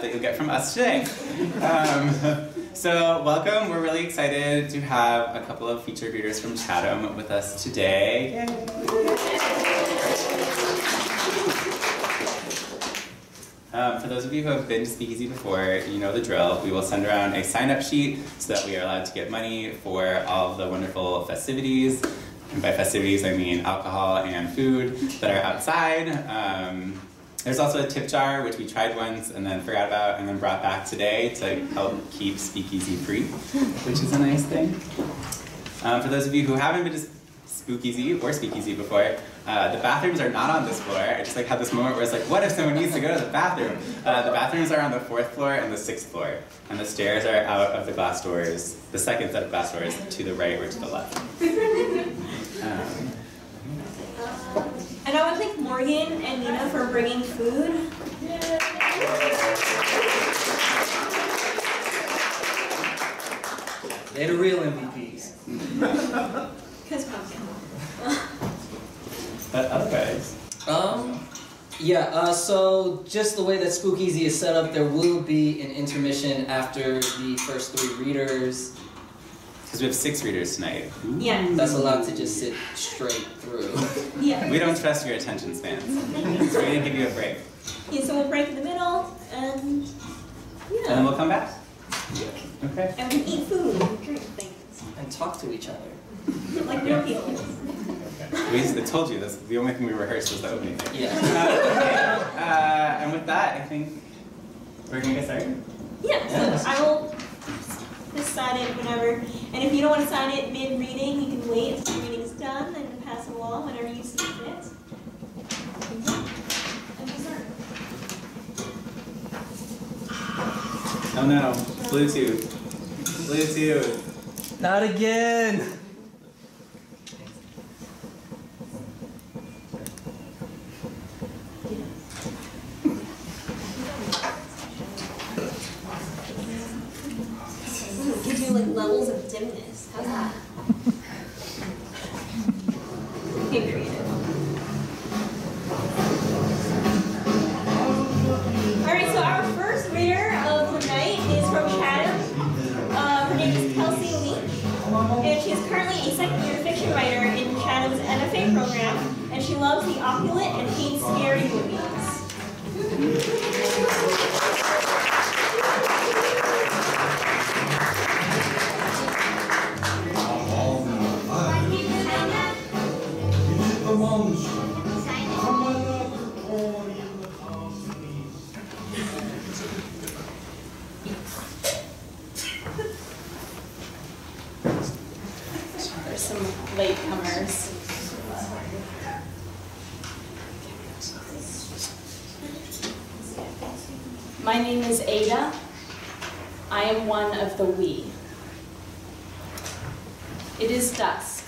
stuff that you'll get from us today. So welcome, we're really excited to have a couple of featured readers from Chatham with us today. Yay. For those of you who have been to Speakeasy before, you know the drill. We will send around a sign-up sheet so that we are allowed to get money for all of the wonderful festivities. And by festivities, I mean alcohol and food that are outside. There's also a tip jar, which we tried once and then forgot about and then brought back today to help keep Speakeasy free, which is a nice thing. For those of you who haven't been to Spookeasy or Speakeasy before, the bathrooms are not on this floor. I just had this moment where it's like, what if someone needs to go to the bathroom? The bathrooms are on the 4th floor and the 6th floor. And the stairs are out of the glass doors, the second set of glass doors, to the right or to the left. And I want to thank Morgan and Nina for bringing food. They're the real MVPs. Because pumpkin. But otherwise? So just the way that Spookeasy is set up, there will be an intermission after the first 3 readers. Because we have 6 readers tonight. Yeah. That's allowed to just sit straight through. Yeah. We don't trust your attention spans. So we're going to give you a break. Yeah, so we'll break in the middle, and yeah. And then we'll come back. Okay. And we eat food and drink things. And talk to each other. Like real people. I told you, this, the only thing we rehearsed was the opening thing. Yeah. And with that, I think we're going to get started. Yeah, so I will just sign it whenever. And if you don't want to sign it mid-reading, you can wait until the reading is done and pass it along whenever you see fit. Oh no, Bluetooth. Bluetooth. Not again! Gives you like levels of dimness. How's that? Okay, creative. Alright, so our first reader of the night is from Chatham. Her name is Kelsey Leach. And she is currently a second-year fiction writer in Chatham's MFA program. And she loves the opulent and hates scary movies. There's some latecomers. My name is Ada. I am one of the we. It is dusk.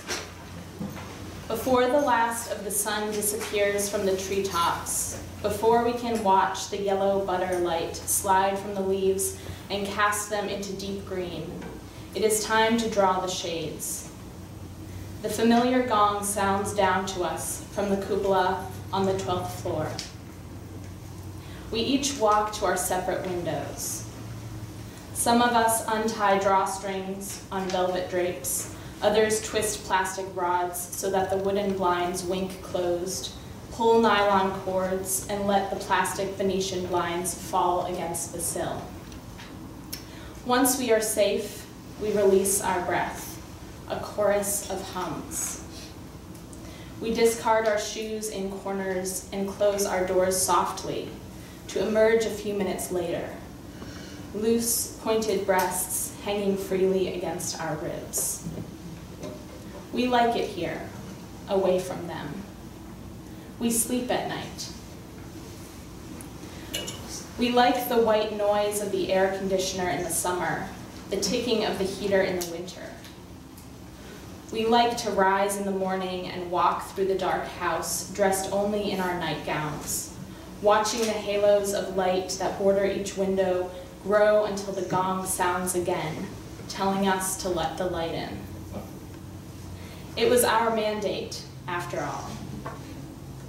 Before the last of the sun disappears from the treetops, before we can watch the yellow butter light slide from the leaves and cast them into deep green, it is time to draw the shades. The familiar gong sounds down to us from the cupola on the 12th floor. We each walk to our separate windows. Some of us untie drawstrings on velvet drapes. Others twist plastic rods so that the wooden blinds wink closed, pull nylon cords, and let the plastic Venetian blinds fall against the sill. Once we are safe, we release our breath, a chorus of hums. We discard our shoes in corners and close our doors softly to emerge a few minutes later, loose, pointed breasts hanging freely against our ribs. We like it here, away from them. We sleep at night. We like the white noise of the air conditioner in the summer, the ticking of the heater in the winter. We like to rise in the morning and walk through the dark house, dressed only in our nightgowns, watching the halos of light that border each window grow until the gong sounds again, telling us to let the light in. It was our mandate, after all,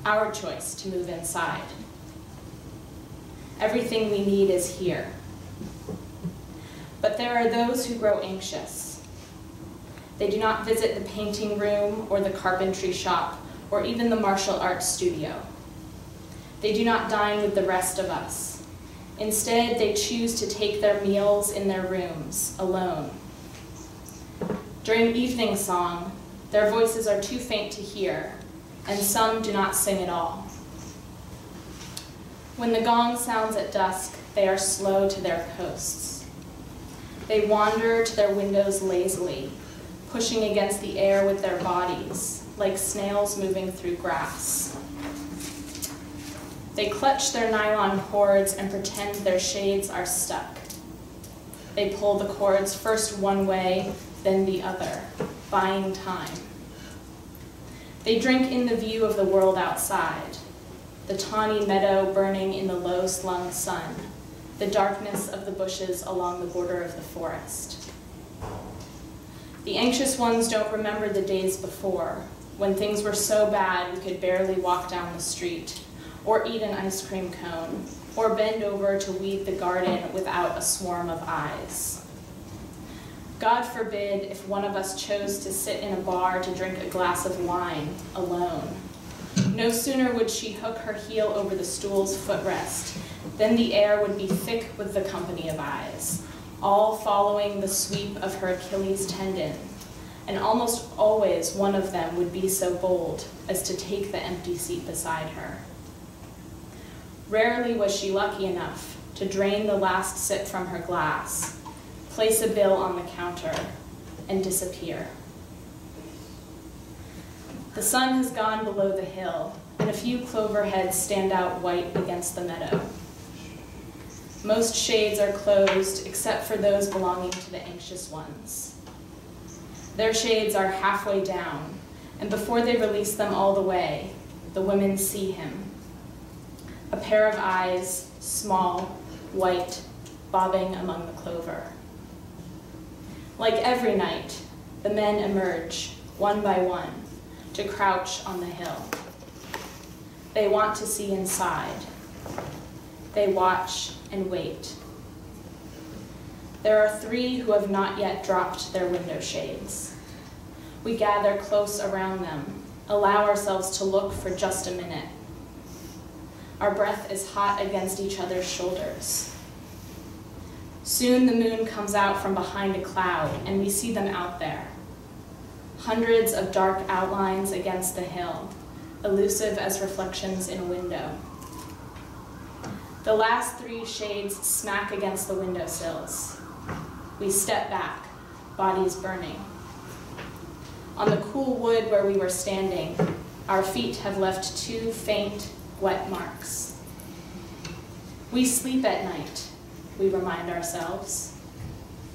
our choice to move inside. Everything we need is here. But there are those who grow anxious. They do not visit the painting room or the carpentry shop or even the martial arts studio. They do not dine with the rest of us. Instead, they choose to take their meals in their rooms, alone. During evening song, their voices are too faint to hear, and some do not sing at all. When the gong sounds at dusk, they are slow to their posts. They wander to their windows lazily, pushing against the air with their bodies, like snails moving through grass. They clutch their nylon cords and pretend their shades are stuck. They pull the cords first one way, then the other, buying time. They drink in the view of the world outside, the tawny meadow burning in the low-slung sun, the darkness of the bushes along the border of the forest. The anxious ones don't remember the days before, when things were so bad we could barely walk down the street, or eat an ice cream cone, or bend over to weed the garden without a swarm of eyes. God forbid if one of us chose to sit in a bar to drink a glass of wine alone. No sooner would she hook her heel over the stool's footrest than the air would be thick with the company of eyes, all following the sweep of her Achilles tendon, and almost always one of them would be so bold as to take the empty seat beside her. Rarely was she lucky enough to drain the last sip from her glass, place a bill on the counter, and disappear. The sun has gone below the hill, and a few clover heads stand out white against the meadow. Most shades are closed except for those belonging to the anxious ones. Their shades are halfway down, and before they release them all the way, the women see him. A pair of eyes, small, white, bobbing among the clover. Like every night, the men emerge, one by one, to crouch on the hill. They want to see inside. They watch and wait. There are 3 who have not yet dropped their window shades. We gather close around them, allow ourselves to look for just a minute. Our breath is hot against each other's shoulders. Soon the moon comes out from behind a cloud, and we see them out there. Hundreds of dark outlines against the hill, elusive as reflections in a window. The last 3 shades smack against the windowsills. We step back, bodies burning. On the cool wood where we were standing, our feet have left 2 faint, wet marks. We sleep at night, we remind ourselves.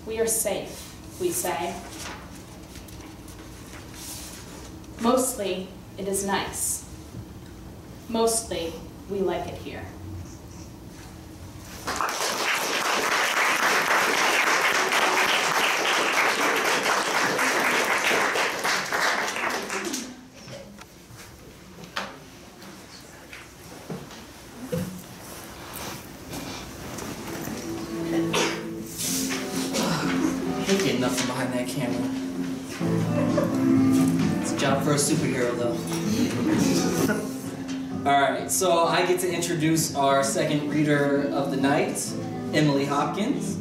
We are safe, we say. Mostly, it is nice. Mostly, we like it here. Ain't getting nothing behind that camera. It's a job for a superhero, though. Alright, so I get to introduce our second reader of the night, Emily Hopkins.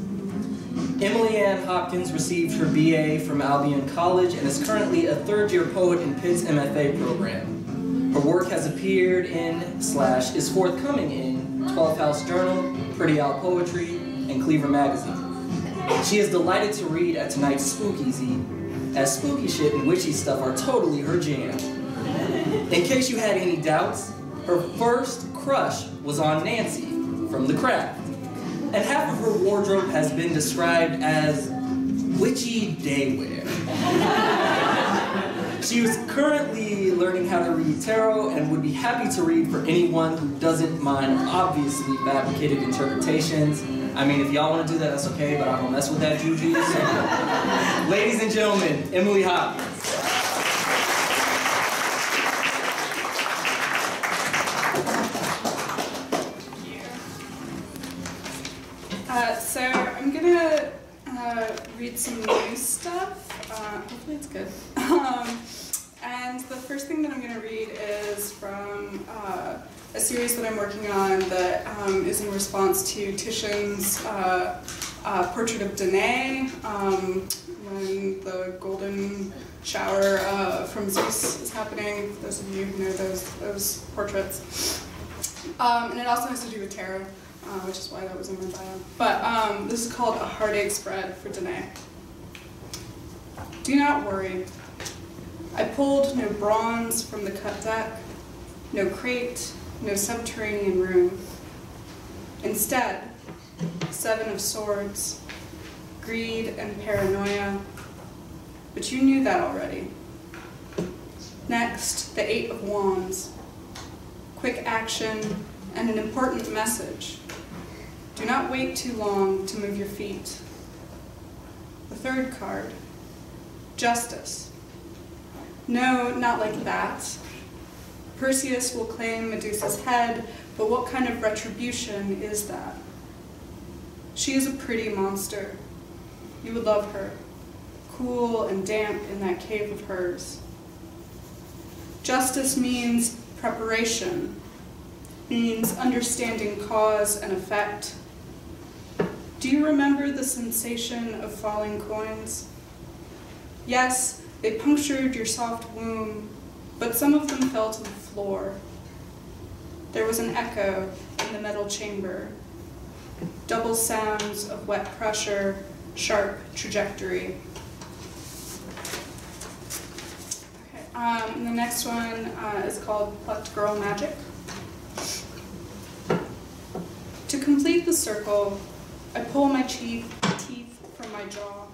Emily Ann Hopkins received her BA from Albion College and is currently a third-year poet in Pitt's MFA program. Her work has appeared in / is forthcoming in 12th House Journal, Pretty Out Poetry, and Cleaver Magazine. She is delighted to read at tonight's Spookeasy, as spooky shit and witchy stuff are totally her jam. In case you had any doubts, her first crush was on Nancy from The Craft, and half of her wardrobe has been described as witchy daywear. She is currently learning how to read tarot and would be happy to read for anyone who doesn't mind obviously fabricated interpretations. I mean, if y'all want to do that, that's okay, but I don't mess with that juju. So. Ladies and gentlemen, Emily Hopkins. So I'm gonna read some new stuff. Hopefully it's good. And the first thing that I'm gonna read is from a series that I'm working on that is in response to Titian's portrait of Danae, when the golden shower from Zeus is happening, for those of you who know those portraits. And it also has to do with tarot, which is why that was in my bio. But this is called A Heartache Spread for Danae. Do not worry. I pulled no bronze from the cut deck, no crate, no subterranean room. Instead, 7 of swords, greed and paranoia, but you knew that already. Next, the 8 of wands, quick action and an important message. Do not wait too long to move your feet. The 3rd card, justice. No, not like that. Perseus will claim Medusa's head, but what kind of retribution is that? She is a pretty monster. You would love her, cool and damp in that cave of hers. Justice means preparation, means understanding cause and effect. Do you remember the sensation of falling coins? Yes, they punctured your soft womb, but some of them fell to the floor. There was an echo in the metal chamber, double sounds of wet pressure, sharp trajectory. Okay, and the next one is called Plucked Girl Magic. To complete the circle, I pull my teeth from my jaw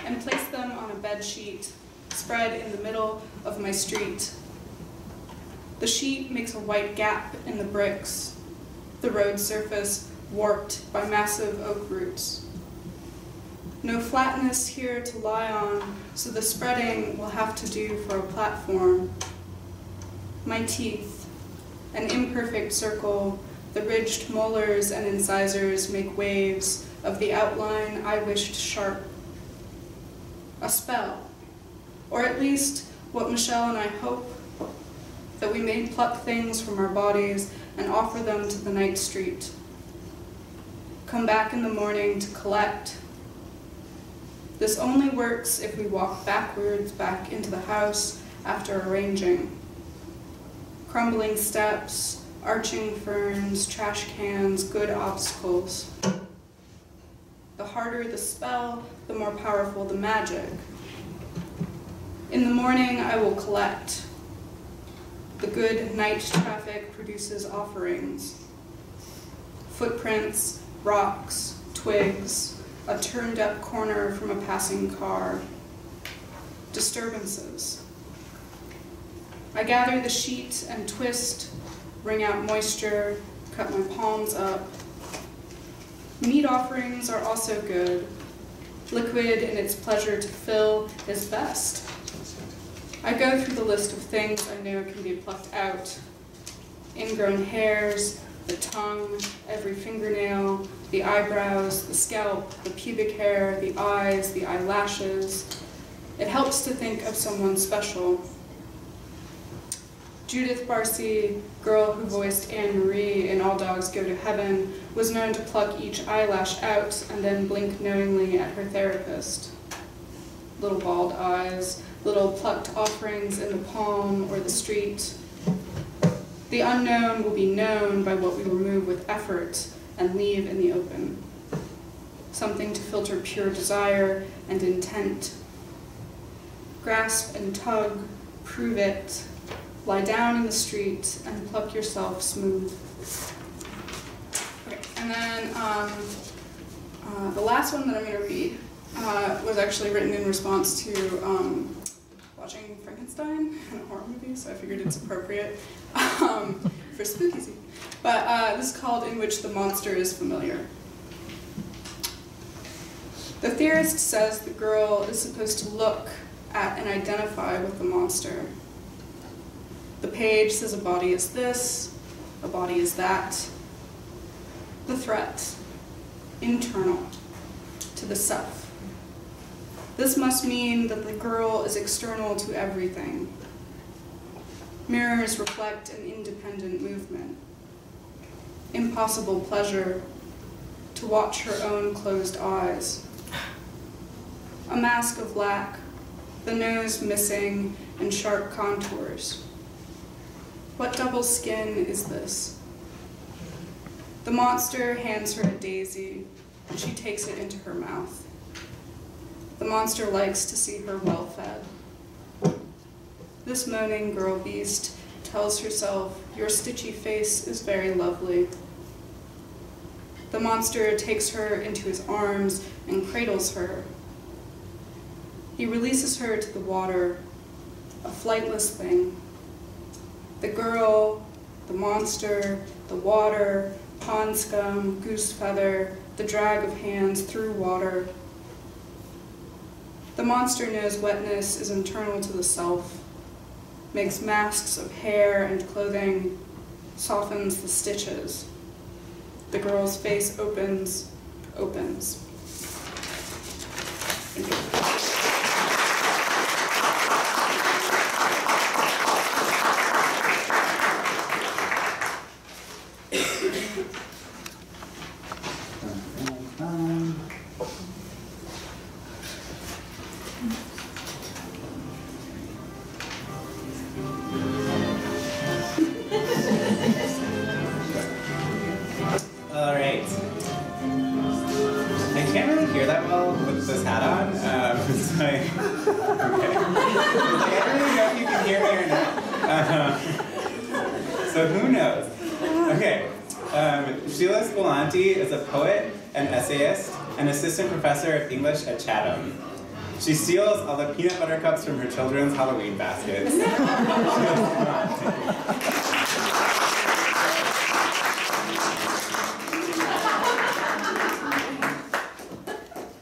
and place them on a bed sheet spread in the middle of my street. The sheet makes a white gap in the bricks, the road surface warped by massive oak roots. No flatness here to lie on, so the spreading will have to do for a platform. My teeth, an imperfect circle, the ridged molars and incisors make waves of the outline I wished sharp. A spell, or at least what Michelle and I hope, that we may pluck things from our bodies and offer them to the night street. Come back in the morning to collect. This only works if we walk backwards back into the house after arranging. Crumbling steps, arching ferns, trash cans, good obstacles. The harder the spell, the more powerful the magic. In the morning, I will collect. The good night traffic produces offerings. Footprints, rocks, twigs, a turned-up corner from a passing car. Disturbances. I gather the sheet and twist, wring out moisture, cut my palms up. Meat offerings are also good. Liquid in its pleasure to fill is best. I go through the list of things I know can be plucked out. Ingrown hairs, the tongue, every fingernail, the eyebrows, the scalp, the pubic hair, the eyes, the eyelashes. It helps to think of someone special. Judith Barcy, girl who voiced Anne Marie in All Dogs Go to Heaven, was known to pluck each eyelash out and then blink knowingly at her therapist. Little bald eyes, little plucked offerings in the palm or the street. The unknown will be known by what we remove with effort and leave in the open. Something to filter pure desire and intent. Grasp and tug, prove it. Lie down in the street and pluck yourself smooth. Okay, and then the last one that I'm going to read was actually written in response to watching Frankenstein, a horror movie, so I figured it's appropriate for Spookeasy. But this is called In Which the Monster is Familiar. The theorist says the girl is supposed to look at and identify with the monster. The page says a body is this, a body is that. The threat. internal, to the self. This must mean that the girl is external to everything. Mirrors reflect an independent movement. Impossible pleasure to watch her own closed eyes. A mask of lack, the nose missing and sharp contours. What double skin is this? The monster hands her a daisy, and she takes it into her mouth. The monster likes to see her well-fed. This moaning girl beast tells herself, your stitchy face is very lovely. The monster takes her into his arms and cradles her. He releases her to the water, a flightless thing. The girl, the monster, the water, pond scum, goose feather, the drag of hands through water. The monster knows wetness is internal to the self, makes masks of hair and clothing, softens the stitches. The girl's face opens. Thank you. All right. I can't really hear that well with this hat on. It's like, okay. I don't really know if you can hear me or not. So who knows? Okay. Sheila Squillante is a poet, an essayist, and assistant professor of English at Chatham. She steals all the peanut butter cups from her children's Halloween baskets.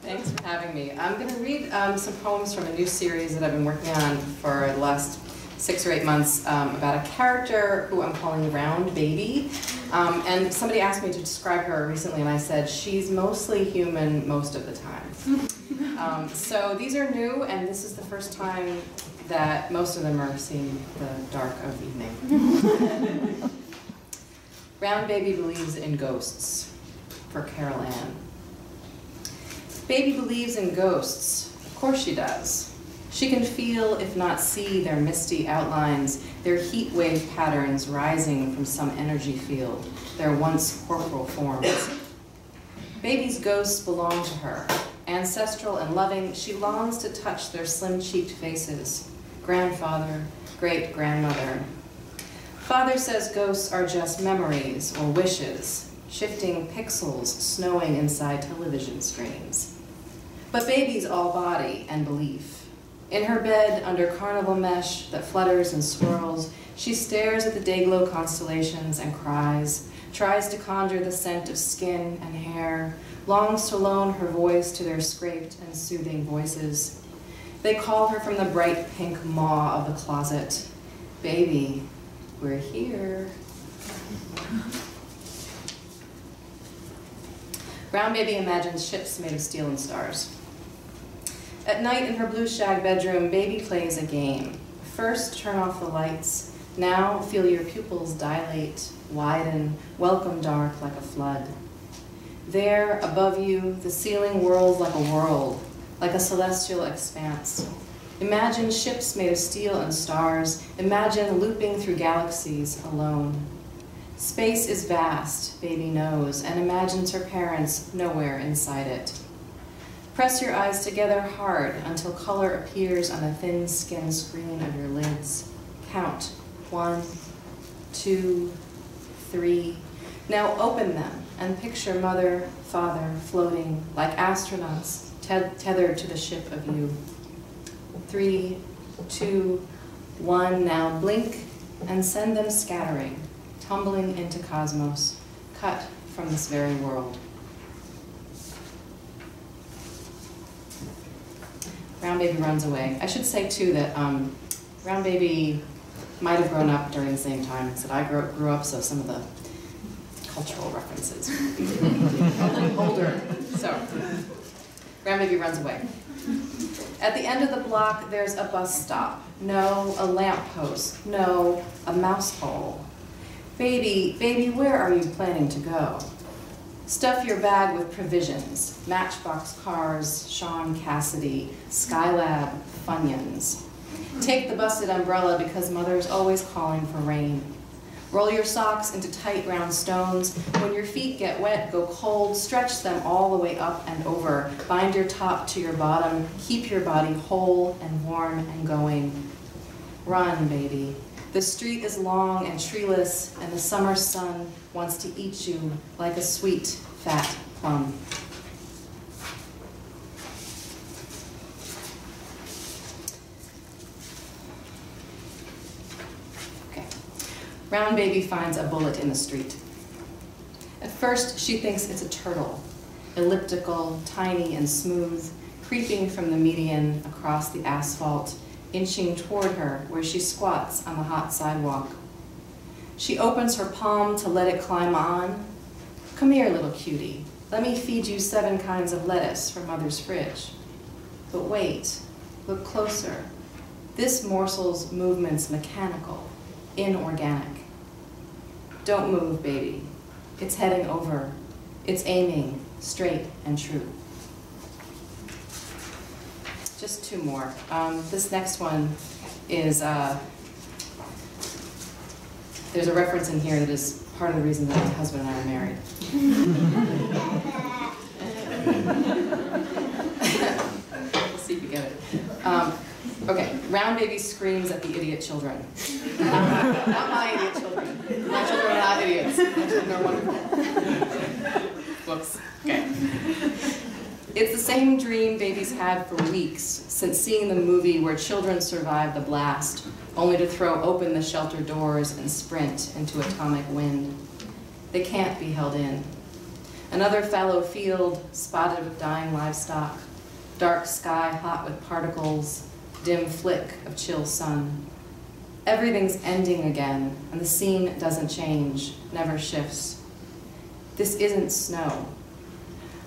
Thanks for having me. I'm going to read some poems from a new series that I've been working on for the last 6 or 8 months about a character who I'm calling Round Baby. And somebody asked me to describe her recently, and I said, she's mostly human most of the time. So these are new, and this is the first time that most of them are seeing the dark of evening. Round Baby believes in ghosts, for Carol Ann. Baby believes in ghosts. Of course she does. She can feel, if not see, their misty outlines, their heat wave patterns rising from some energy field, their once corporal forms. Baby's ghosts belong to her. Ancestral and loving, she longs to touch their slim-cheeked faces. Grandfather, great-grandmother. Father says ghosts are just memories or wishes, shifting pixels snowing inside television screens. But baby's all body and belief. In her bed, under carnival mesh that flutters and swirls, she stares at the dayglow constellations and cries, tries to conjure the scent of skin and hair, longs to loan her voice to their scraped and soothing voices. They call her from the bright pink maw of the closet. Baby, we're here. Round Baby imagines ships made of steel and stars. At night in her blue shag bedroom, Baby plays a game. First, turn off the lights. Now, feel your pupils dilate, widen, welcome dark like a flood. There, above you, the ceiling whirls like a world, like a celestial expanse. Imagine ships made of steel and stars. Imagine looping through galaxies alone. Space is vast, Baby knows, and imagines her parents nowhere inside it. Press your eyes together hard until color appears on the thin skin screen of your lids. Count. 1, 2, 3. Now open them and picture mother, father floating like astronauts tethered to the ship of you. 3, 2, 1. Now blink and send them scattering, tumbling into cosmos, cut from this very world. Round Baby runs away. I should say, too, that Round Baby might have grown up during the same time that I grew up, so some of the cultural references. A little older. So, Round Baby runs away. At the end of the block, there's a bus stop. No, a lamppost. No, a mouse hole. Baby, where are you planning to go? Stuff your bag with provisions, Matchbox cars, Sean Cassidy, Skylab, Funyuns. Take the busted umbrella because mother's always calling for rain. Roll your socks into tight round stones. When your feet get wet, go cold, stretch them all the way up and over. Bind your top to your bottom. Keep your body whole and warm and going. Run, baby. The street is long and treeless, and the summer sun wants to eat you like a sweet, fat plum. Round Baby finds a bullet in the street. At first, she thinks it's a turtle, elliptical, tiny and smooth, creeping from the median across the asphalt, inching toward her where she squats on the hot sidewalk. She opens her palm to let it climb on. Come here, little cutie. Let me feed you 7 kinds of lettuce from mother's fridge. But wait, look closer. This morsel's movement's mechanical, inorganic. Don't move, baby. It's heading over. It's aiming straight and true. Just 2 more. This next one is, there's a reference in here that is part of the reason that my husband and I are married. We'll see if you get it. Okay, Round Baby screams at the idiot children. Not my idiot children. My children are not idiots. My children are wonderful. Whoops. Okay. It's the same dream babies had for weeks since seeing the movie where children survive the blast, only to throw open the shelter doors and sprint into atomic wind. They can't be held in. Another fallow field spotted with dying livestock, dark sky hot with particles, dim flick of chill sun. Everything's ending again, and the scene doesn't change, never shifts. This isn't snow.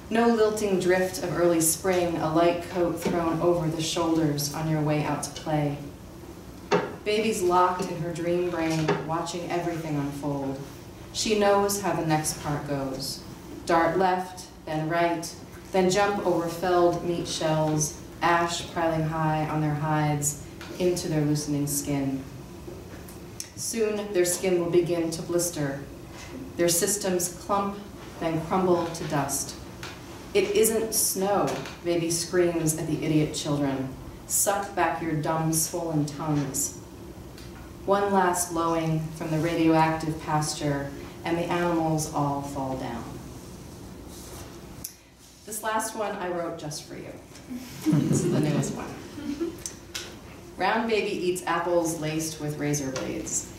No lilting drift of early spring, a light coat thrown over the shoulders on your way out to play. Baby's locked in her dream brain, watching everything unfold. She knows how the next part goes. Dart left, then right, then jump over felled meat shells, ash piling high on their hides, into their loosening skin. Soon their skin will begin to blister. Their systems clump, then crumble to dust. It isn't snow, Baby screams at the idiot children. Suck back your dumb, swollen tongues. One last lowing from the radioactive pasture, and the animals all fall down. This last one I wrote just for you. This is the newest one. Round Baby eats apples laced with razor blades.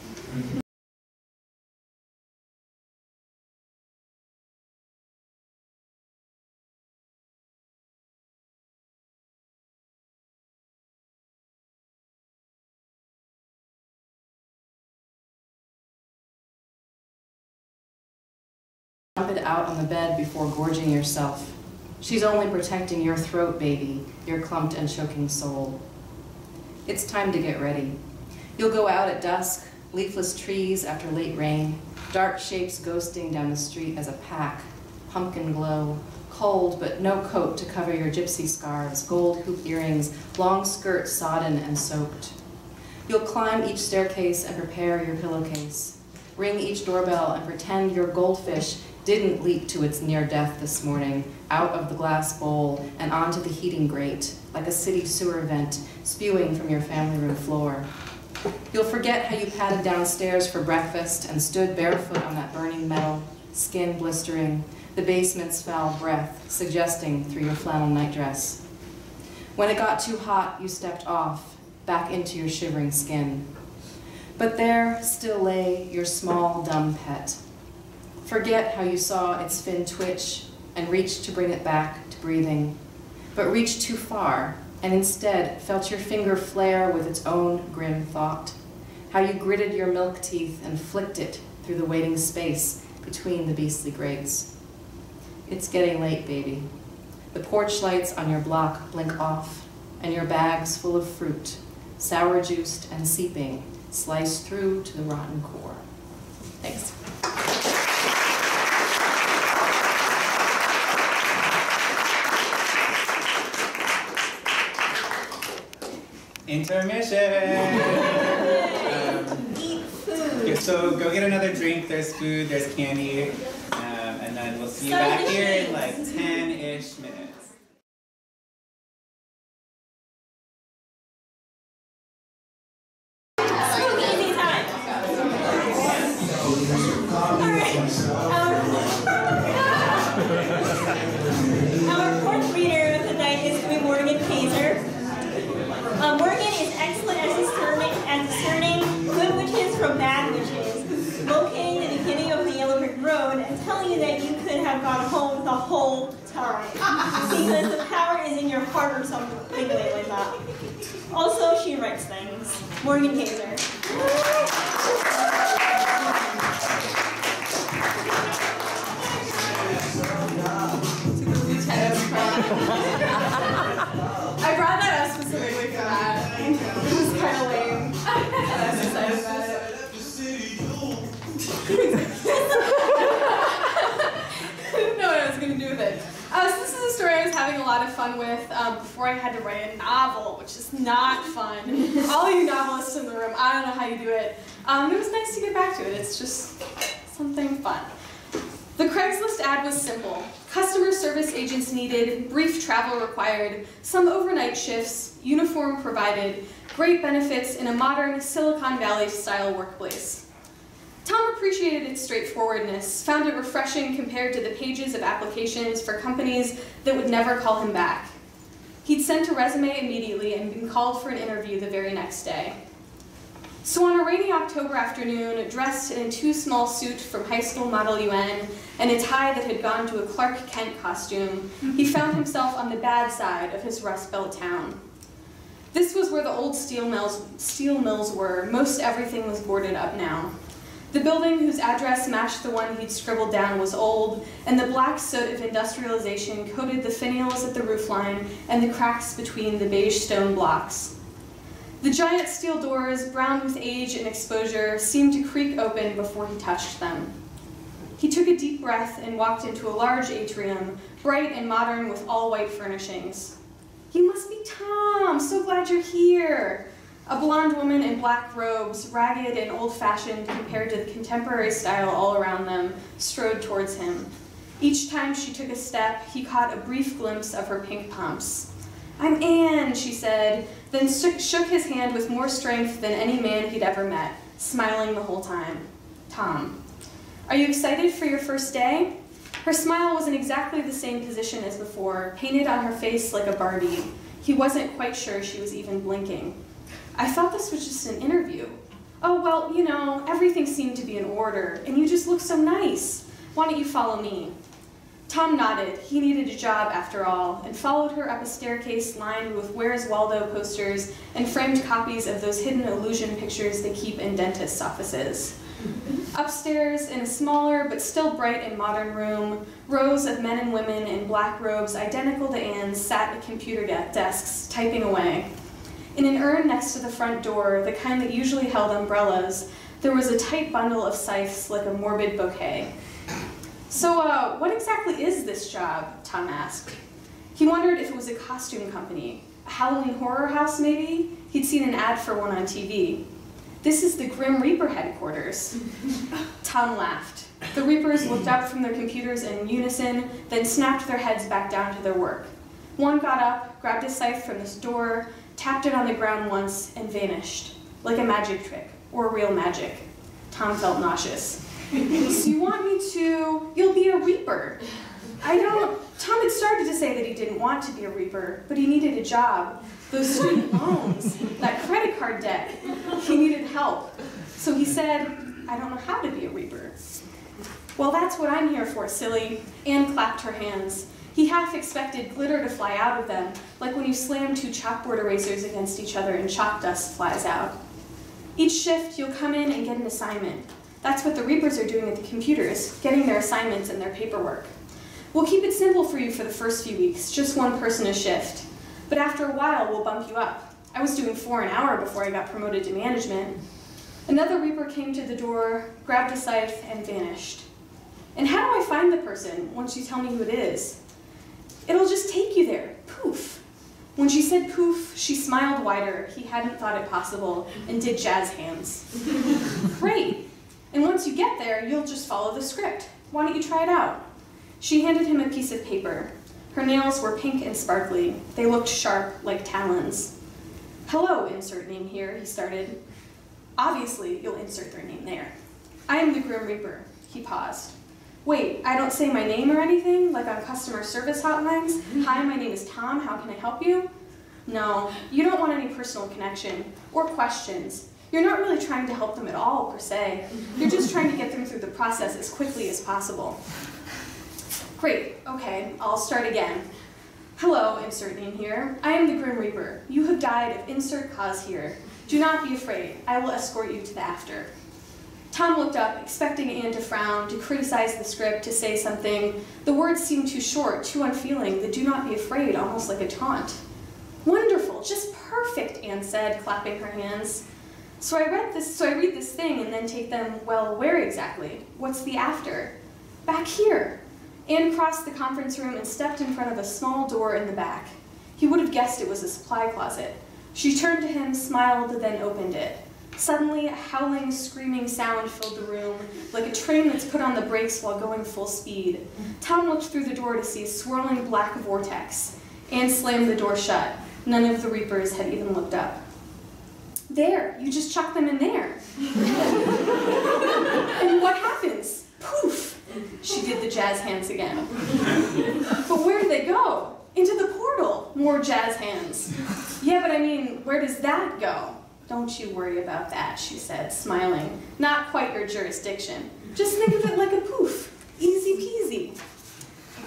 Dump it out on the bed before gorging yourself. She's only protecting your throat, baby, your clumped and choking soul. It's time to get ready. You'll go out at dusk, leafless trees after late rain, dark shapes ghosting down the street as a pack, pumpkin glow, cold but no coat to cover your gypsy scarves, gold hoop earrings, long skirts sodden and soaked. You'll climb each staircase and prepare your pillowcase, ring each doorbell and pretend your goldfish didn't leap to its near death this morning, out of the glass bowl and onto the heating grate, like a city sewer vent spewing from your family room floor. You'll forget how you padded downstairs for breakfast and stood barefoot on that burning metal, skin blistering, the basement's foul breath suggesting through your flannel nightdress. When it got too hot, you stepped off, back into your shivering skin. But there still lay your small, dumb pet. Forget how you saw its fin twitch and reached to bring it back to breathing, but reached too far and instead felt your finger flare with its own grim thought, how you gritted your milk teeth and flicked it through the waiting space between the beastly grates. It's getting late, baby. The porch lights on your block blink off, and your bags full of fruit, sour juiced and seeping, sliced through to the rotten core. Thanks. Intermission! Eat food. So go get another drink, there's food, there's candy, and then we'll see you back here in like 10-ish minutes. Spookeasy time. Our fourth reader of the night is going to be Morgan Kayser. Morgan is excellent at discerning good witches from bad witches, locating the beginning of the yellow brick road and telling you that you could have gone home the whole time because the power is in your heart or something like that. Also, she writes things. Morgan Kayser. I brought that up specifically for that. It was kind of lame. I was excited about it. I didn't know what I was going to do with it. So this is a story I was having a lot of fun with before I had to write a novel, which is not fun. All you novelists in the room, I don't know how you do it. It was nice to get back to it. It's just something fun. The Craigslist ad was simple. Customer service agents needed, brief travel required, some overnight shifts, uniform provided, great benefits in a modern Silicon Valley-style workplace. Tom appreciated its straightforwardness, found it refreshing compared to the pages of applications for companies that would never call him back. He'd sent a resume immediately and been called for an interview the very next day. So on a rainy October afternoon, dressed in a too small suit from high school Model UN and a tie that had gone to a Clark Kent costume, he found himself on the bad side of his Rust Belt town. This was where the old steel mills were. Most everything was boarded up now. The building whose address matched the one he'd scribbled down was old, and the black soot of industrialization coated the finials at the roofline and the cracks between the beige stone blocks. The giant steel doors, brown with age and exposure, seemed to creak open before he touched them. He took a deep breath and walked into a large atrium, bright and modern with all-white furnishings. "You must be Tom! So glad you're here!" A blonde woman in black robes, ragged and old-fashioned compared to the contemporary style all around them, strode towards him. Each time she took a step, he caught a brief glimpse of her pink pumps. "I'm Anne," she said, then shook his hand with more strength than any man he'd ever met, smiling the whole time. "Tom. Are you excited for your first day?" Her smile was in exactly the same position as before, painted on her face like a Barbie. He wasn't quite sure she was even blinking. "I thought this was just an interview." "Oh, well, you know, everything seemed to be in order, and you just look so nice. Why don't you follow me?" Tom nodded. He needed a job, after all, and followed her up a staircase lined with Where's Waldo posters and framed copies of those hidden illusion pictures they keep in dentists' offices. Upstairs, in a smaller but still bright and modern room, rows of men and women in black robes identical to Anne's sat at computer desks, typing away. In an urn next to the front door, the kind that usually held umbrellas, there was a tight bundle of scythes like a morbid bouquet. "So, what exactly is this job?" Tom asked. He wondered if it was a costume company, a Halloween horror house maybe? He'd seen an ad for one on TV. "This is the Grim Reaper headquarters." Tom laughed. The Reapers looked up from their computers in unison, then snapped their heads back down to their work. One got up, grabbed a scythe from this door, tapped it on the ground once, and vanished, like a magic trick, or real magic. Tom felt nauseous. "So you want me to... You'll be a Reaper." Tom had started to say that he didn't want to be a Reaper, but he needed a job. Those student loans, that credit card debt. He needed help. So he said, "I don't know how to be a Reaper." "Well, that's what I'm here for, silly." Anne clapped her hands. He half expected glitter to fly out of them, like when you slam two chalkboard erasers against each other and chalk dust flies out. "Each shift, you'll come in and get an assignment. That's what the Reapers are doing at the computers, getting their assignments and their paperwork. We'll keep it simple for you for the first few weeks, just one person a shift. But after a while, we'll bump you up. I was doing 4 an hour before I got promoted to management. Another Reaper came to the door, grabbed a scythe, and vanished. And how do I find the person once you tell me who it is? It'll just take you there, poof. When she said poof, she smiled wider. He hadn't thought it possible, and did jazz hands. Great. And once you get there, you'll just follow the script. Why don't you try it out? She handed him a piece of paper. Her nails were pink and sparkly. They looked sharp, like talons. Hello, insert name here, he started. Obviously, you'll insert their name there. I am the Grim Reaper. He paused. Wait, I don't say my name or anything, like on customer service hotlines? Hi, my name is Tom, how can I help you? No, you don't want any personal connection or questions. You're not really trying to help them at all, per se. You're just trying to get them through the process as quickly as possible. Great, okay, I'll start again. Hello, insert name here. I am the Grim Reaper. You have died of insert cause here. Do not be afraid. I will escort you to the after. Tom looked up, expecting Anne to frown, to criticize the script, to say something. The words seemed too short, too unfeeling, the do not be afraid, almost like a taunt. Wonderful, just perfect, Anne said, clapping her hands. So I read this thing and then take them, well, where exactly? What's the after? Back here. Anne crossed the conference room and stepped in front of a small door in the back. He would have guessed it was a supply closet. She turned to him, smiled, then opened it. Suddenly, a howling, screaming sound filled the room, like a train that's put on the brakes while going full speed. Tom looked through the door to see a swirling black vortex. Anne slammed the door shut. None of the Reapers had even looked up. There, you just chuck them in there. And what happens? Poof! She did the jazz hands again. But where do they go? Into the portal. More jazz hands. Yeah, but I mean, where does that go? Don't you worry about that, she said, smiling. Not quite your jurisdiction. Just think of it like a poof. Easy peasy.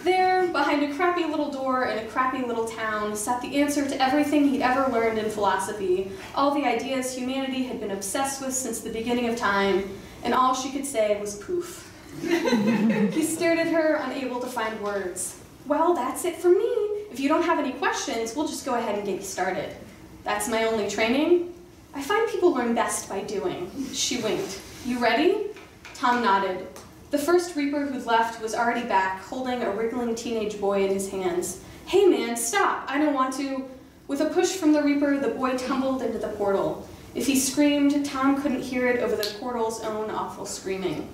There, behind a crappy little door in a crappy little town, sat the answer to everything he'd ever learned in philosophy, all the ideas humanity had been obsessed with since the beginning of time, and all she could say was poof. He stared at her, unable to find words. Well, that's it for me. If you don't have any questions, we'll just go ahead and get you started. That's my only training. I find people learn best by doing. She winked. You ready? Tom nodded. The first Reaper who'd left was already back, holding a wriggling teenage boy in his hands. Hey man, stop, I don't want to. With a push from the Reaper, the boy tumbled into the portal. If he screamed, Tom couldn't hear it over the portal's own awful screaming.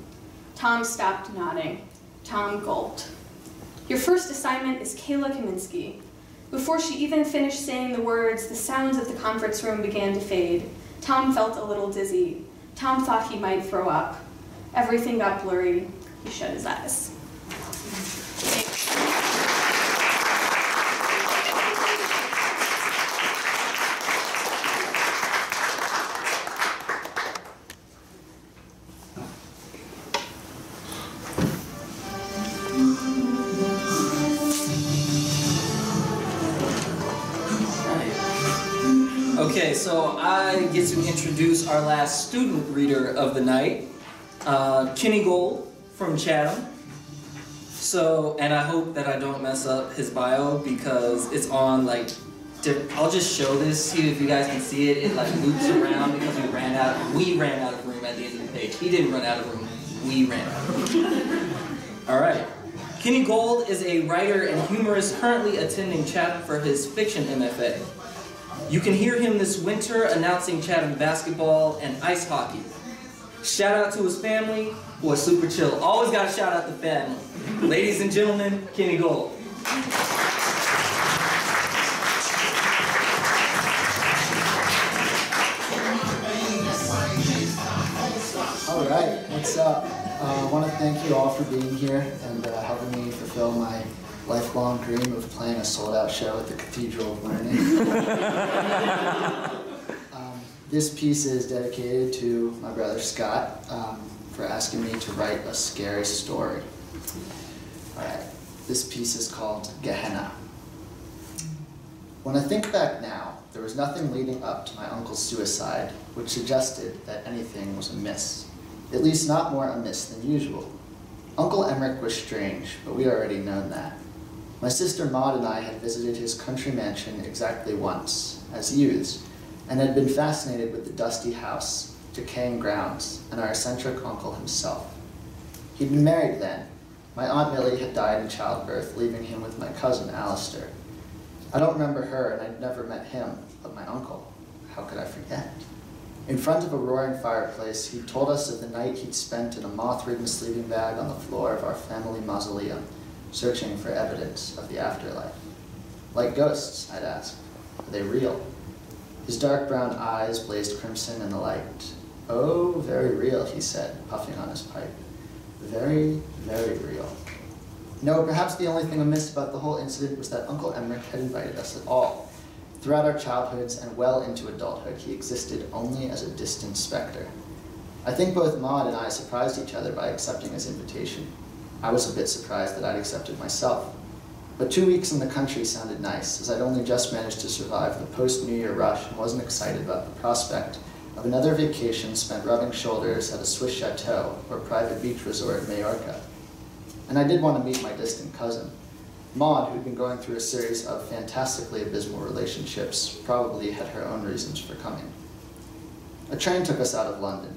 Tom stopped nodding. Tom gulped. Your first assignment is Kayla Kaminsky. Before she even finished saying the words, the sounds of the conference room began to fade. Tom felt a little dizzy. Tom thought he might throw up. Everything got blurry. He shut his eyes. Okay, so I get to introduce our last student reader of the night, Kenny Gould from Chatham. So, and I hope that I don't mess up his bio because it's on like, I'll just show this, see if you guys can see it. It like loops around because we ran out of room at the end of the page. He didn't run out of room, we ran out of room. All right. Kenny Gould is a writer and humorist currently attending Chatham for his fiction MFA. You can hear him this winter announcing Chatham basketball and ice hockey. Shout out to his family, who are super chill. Always gotta shout out the family. Ladies and gentlemen, Kenny Gould. All right, what's up? I want to thank you all for being here and helping me fulfill my lifelong dream of playing a sold-out show at the Cathedral of Learning. This piece is dedicated to my brother Scott for asking me to write a scary story. All right, this piece is called Gehenna. When I think back now, there was nothing leading up to my uncle's suicide which suggested that anything was amiss, at least not more amiss than usual. Uncle Emmerich was strange, but we already known that. My sister Maud and I had visited his country mansion exactly once, as youths, and had been fascinated with the dusty house, decaying grounds, and our eccentric uncle himself. He'd been married then. My Aunt Millie had died in childbirth, leaving him with my cousin Alistair. I don't remember her, and I'd never met him, but my uncle. How could I forget? In front of a roaring fireplace, he told us of the night he'd spent in a moth-ridden sleeping bag on the floor of our family mausoleum, searching for evidence of the afterlife. Like ghosts, I'd asked. Are they real? His dark brown eyes blazed crimson in the light. Oh, very real, he said, puffing on his pipe. Very, very real. No, perhaps the only thing amiss about the whole incident was that Uncle Emmerich had invited us at all. Throughout our childhoods and well into adulthood, he existed only as a distant specter. I think both Maud and I surprised each other by accepting his invitation. I was a bit surprised that I'd accepted myself. But 2 weeks in the country sounded nice, as I'd only just managed to survive the post-New Year rush and wasn't excited about the prospect of another vacation spent rubbing shoulders at a Swiss chateau or private beach resort in Majorca. And I did want to meet my distant cousin. Maud, who'd been going through a series of fantastically abysmal relationships, probably had her own reasons for coming. A train took us out of London.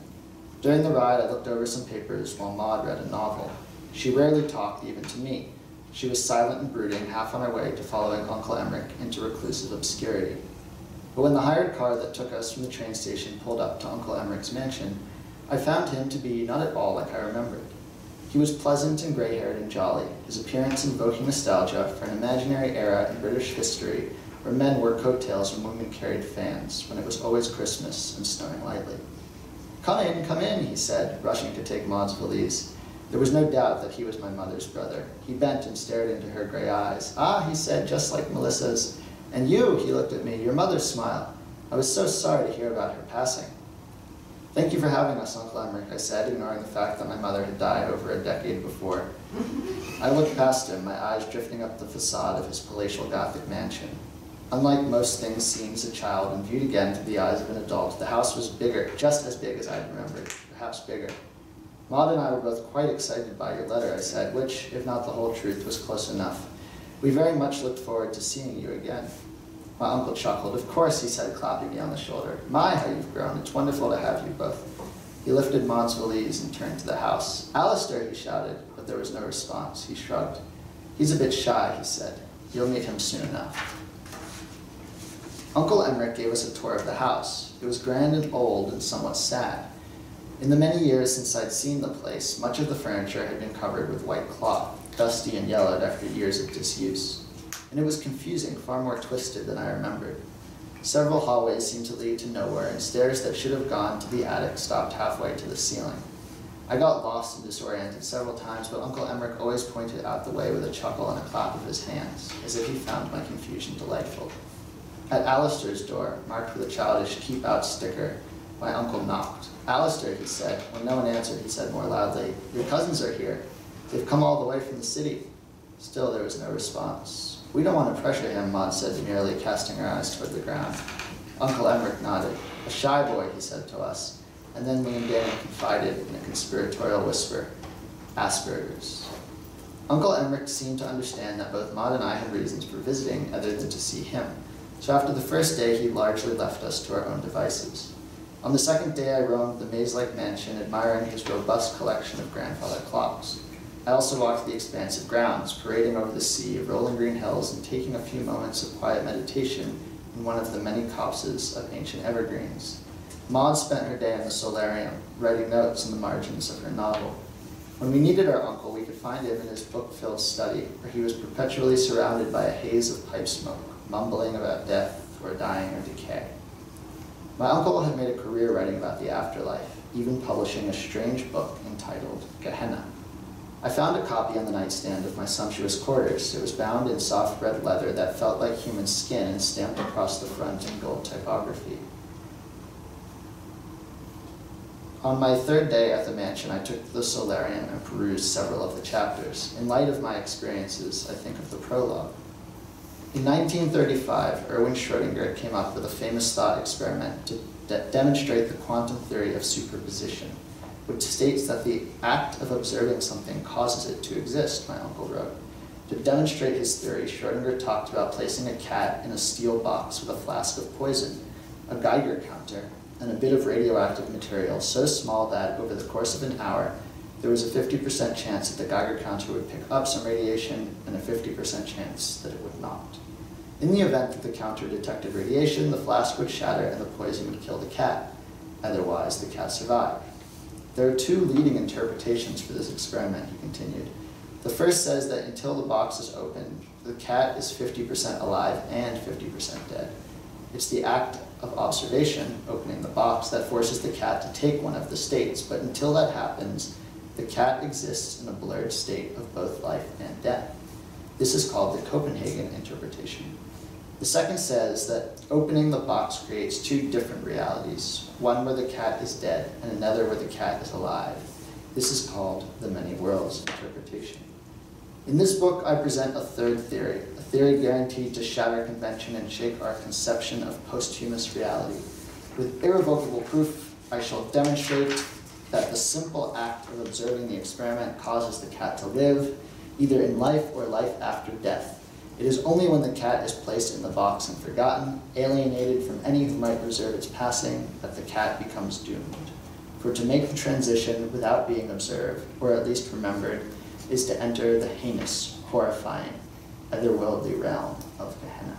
During the ride, I looked over some papers while Maud read a novel. She rarely talked, even to me. She was silent and brooding, half on her way to following Uncle Emmerich into reclusive obscurity. But when the hired car that took us from the train station pulled up to Uncle Emmerich's mansion, I found him to be not at all like I remembered. He was pleasant and gray-haired and jolly, his appearance invoking nostalgia for an imaginary era in British history where men wore coattails and women carried fans, when it was always Christmas and snowing lightly. Come in, he said, rushing to take Maud's valise. There was no doubt that he was my mother's brother. He bent and stared into her gray eyes. Ah, he said, just like Melissa's. And you, he looked at me, your mother's smile. I was so sorry to hear about her passing. Thank you for having us, Uncle Emmerich, I said, ignoring the fact that my mother had died over a decade before. I looked past him, my eyes drifting up the facade of his palatial Gothic mansion. Unlike most things seen as a child and viewed again through the eyes of an adult, the house was bigger, just as big as I'd remembered, perhaps bigger. Maud and I were both quite excited by your letter, I said, which, if not the whole truth, was close enough. We very much looked forward to seeing you again. My uncle chuckled. Of course, he said, clapping me on the shoulder. My, how you've grown. It's wonderful to have you both. He lifted Maud's valise and turned to the house. Alistair, he shouted, but there was no response. He shrugged. He's a bit shy, he said. You'll meet him soon enough. Uncle Emmerich gave us a tour of the house. It was grand and old and somewhat sad. In the many years since I'd seen the place, much of the furniture had been covered with white cloth, dusty and yellowed after years of disuse. And it was confusing, far more twisted than I remembered. Several hallways seemed to lead to nowhere, and stairs that should have gone to the attic stopped halfway to the ceiling. I got lost and disoriented several times, but Uncle Emmerich always pointed out the way with a chuckle and a clap of his hands, as if he found my confusion delightful. At Alistair's door, marked with a childish keep out sticker, my uncle knocked. Alistair, he said. When no one answered, he said more loudly, your cousins are here. They've come all the way from the city. Still, there was no response. We don't want to pressure him, Maud said demurely, casting her eyes toward the ground. Uncle Emmerich nodded. A shy boy, he said to us, and then leaned in and confided in a conspiratorial whisper, Asperger's. Uncle Emmerich seemed to understand that both Maud and I had reasons for visiting other than to see him, so after the first day he largely left us to our own devices. On the second day I roamed the maze-like mansion, admiring his robust collection of grandfather clocks. I also walked the expansive grounds, parading over the sea of rolling green hills and taking a few moments of quiet meditation in one of the many copses of ancient evergreens. Maud spent her day in the solarium, writing notes in the margins of her novel. When we needed our uncle, we could find him in his book-filled study, where he was perpetually surrounded by a haze of pipe smoke, mumbling about death or dying or decay. My uncle had made a career writing about the afterlife, even publishing a strange book entitled Gehenna. I found a copy on the nightstand of my sumptuous quarters. It was bound in soft red leather that felt like human skin and stamped across the front in gold typography. On my third day at the mansion, I took to the solarium and perused several of the chapters. In light of my experiences, I think of the prologue. In 1935, Erwin Schrödinger came up with a famous thought experiment to demonstrate the quantum theory of superposition. which states that the act of observing something causes it to exist, my uncle wrote. To demonstrate his theory, Schrödinger talked about placing a cat in a steel box with a flask of poison, a Geiger counter, and a bit of radioactive material so small that, over the course of an hour, there was a 50% chance that the Geiger counter would pick up some radiation and a 50% chance that it would not. In the event that the counter detected radiation, the flask would shatter and the poison would kill the cat. Otherwise, the cat survived. There are two leading interpretations for this experiment, he continued. The first says that until the box is opened, the cat is 50% alive and 50% dead. It's the act of observation, opening the box, that forces the cat to take one of the states, but until that happens, the cat exists in a blurred state of both life and death. This is called the Copenhagen interpretation. The second says that opening the box creates two different realities, one where the cat is dead and another where the cat is alive. This is called the many worlds interpretation. In this book, I present a third theory, a theory guaranteed to shatter convention and shake our conception of posthumous reality. With irrevocable proof, I shall demonstrate that the simple act of observing the experiment causes the cat to live, either in life or life after death. It is only when the cat is placed in the box and forgotten, alienated from any who might observe its passing, that the cat becomes doomed. For to make the transition without being observed, or at least remembered, is to enter the heinous, horrifying, otherworldly realm of Gehenna.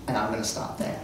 And I'm going to stop there.